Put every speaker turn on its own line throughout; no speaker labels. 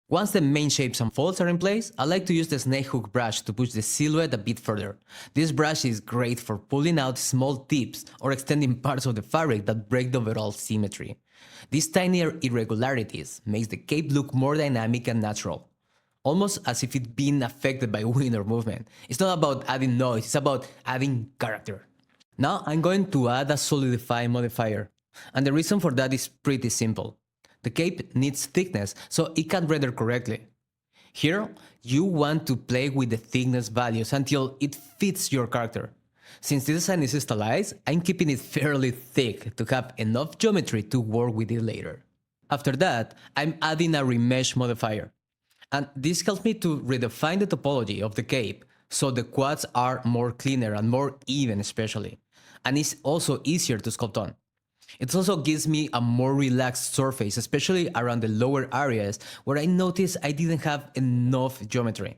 Once the main shapes and folds are in place, I like to use the snake hook brush to push the silhouette a bit further. This brush is great for pulling out small tips or extending parts of the fabric that break the overall symmetry. These tinier irregularities makes the cape look more dynamic and natural, almost as if it's being affected by wind or movement. It's not about adding noise, it's about adding character. Now I'm going to add a solidify modifier, and the reason for that is pretty simple. The cape needs thickness so it can render correctly. Here, you want to play with the thickness values until it fits your character. Since this design is stylized, I'm keeping it fairly thick to have enough geometry to work with it later. After that, I'm adding a remesh modifier. And this helps me to redefine the topology of the cape so the quads are more cleaner and more even especially. And it's also easier to sculpt on. It also gives me a more relaxed surface, especially around the lower areas where I noticed I didn't have enough geometry.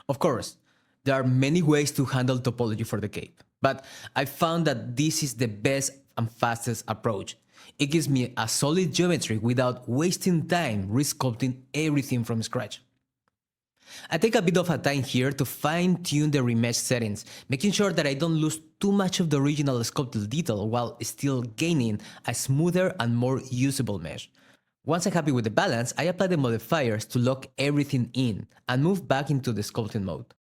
Of course, there are many ways to handle topology for the cape, but I found that this is the best and fastest approach. It gives me a solid geometry without wasting time resculpting everything from scratch. I take a bit of a time here to fine-tune the remesh settings, making sure that I don't lose too much of the original sculpted detail while still gaining a smoother and more usable mesh. Once I'm happy with the balance, I apply the modifiers to lock everything in and move back into the sculpting mode.